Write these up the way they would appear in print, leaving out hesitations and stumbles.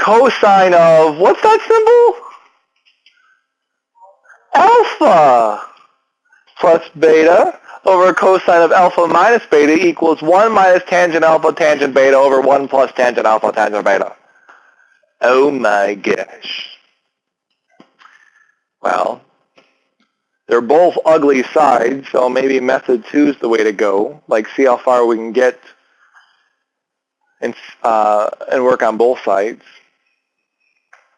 cosine of, what's that symbol? Alpha plus beta over cosine of alpha minus beta equals 1 minus tangent alpha tangent beta over 1 plus tangent alpha tangent beta. Oh my gosh. Well, they're both ugly sides, so maybe method 2 is the way to go. Like, see how far we can get and work on both sides.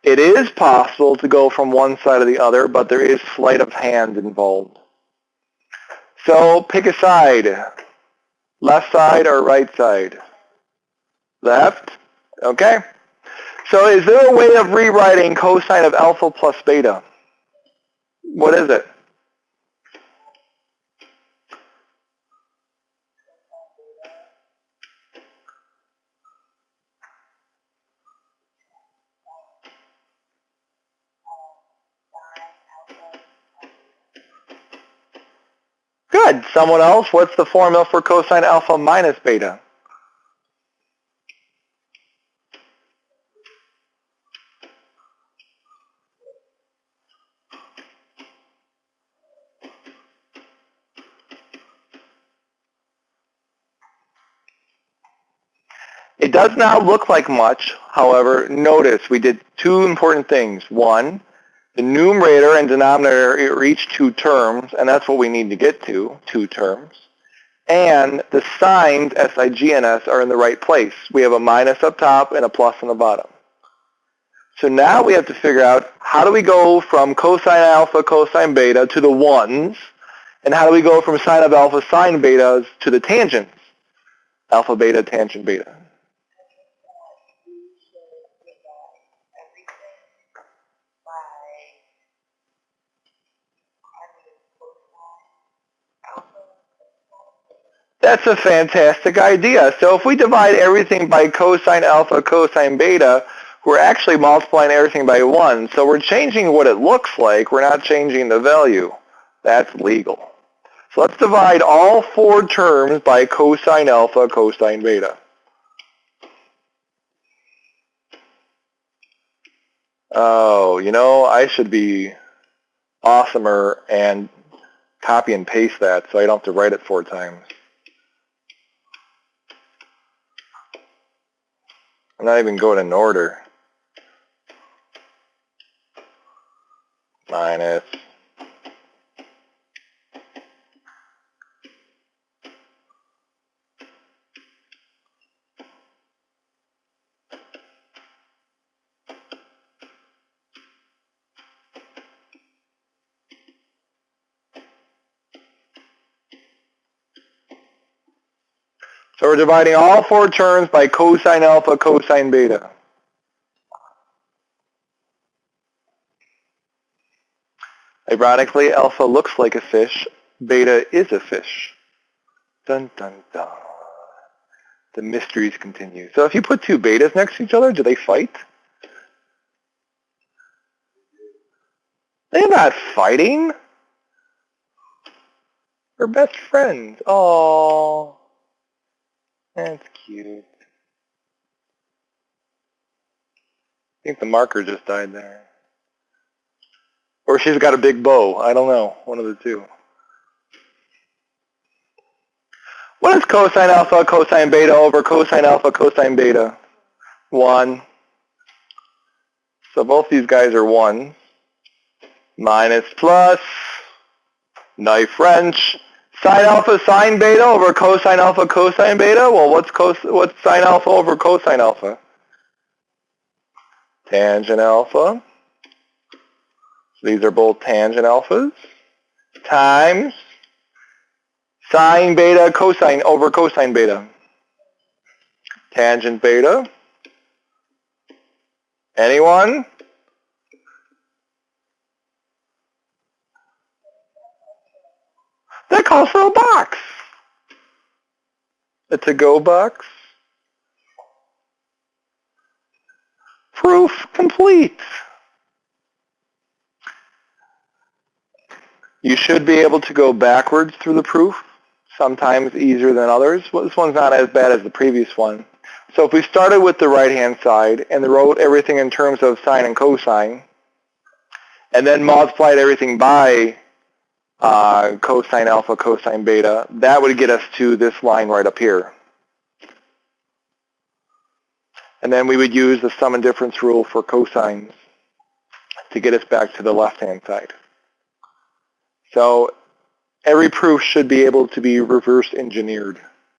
It is possible to go from one side to the other, but there is sleight of hand involved. So pick a side. Left side or right side? Left? Okay. So is there a way of rewriting cosine of alpha plus beta? What is it? Good. Someone else? What's the formula for cosine alpha minus beta? It does not look like much. However, notice we did two important things. One, the numerator and denominator are each two terms, and that's what we need to get to, two terms. And the signs, SIG and S, are in the right place. We have a minus up top and a plus on the bottom. So now we have to figure out how do we go from cosine alpha, cosine beta to the ones, and how do we go from sine of alpha, sine betas to the tangents, alpha, beta, tangent, beta. That's a fantastic idea. So if we divide everything by cosine alpha, cosine beta, we're actually multiplying everything by 1. So we're changing what it looks like. We're not changing the value. That's legal. So let's divide all 4 terms by cosine alpha, cosine beta. Oh, you know, I should be awesomer and copy and paste that so I don't have to write it 4 times. I'm not even going in order. Minus. So we're dividing all 4 terms by cosine alpha, cosine beta. Ironically, alpha looks like a fish, beta is a fish. Dun dun dun. The mysteries continue. So if you put 2 betas next to each other, do they fight? They're not fighting. They're best friends. Oh, that's cute. I think the marker just died there. Or she's got a big bow. I don't know. One of the two. What is cosine alpha, cosine beta over cosine alpha, cosine beta? 1. So both these guys are 1. Minus plus. Knife wrench. Sine alpha, sine beta over cosine alpha, cosine beta? Well, what's sine alpha over cosine alpha? Tangent alpha. So these are both tangent alphas. Times sine beta, cosine over cosine beta. Tangent beta. Anyone? That calls for a box. A to-go box. Proof complete. You should be able to go backwards through the proof, sometimes easier than others. Well, this one's not as bad as the previous one. So if we started with the right-hand side and wrote everything in terms of sine and cosine, and then multiplied everything by cosine alpha, cosine beta, that would get us to this line right up here. And then we would use the sum and difference rule for cosines to get us back to the left-hand side. So every proof should be able to be reverse engineered.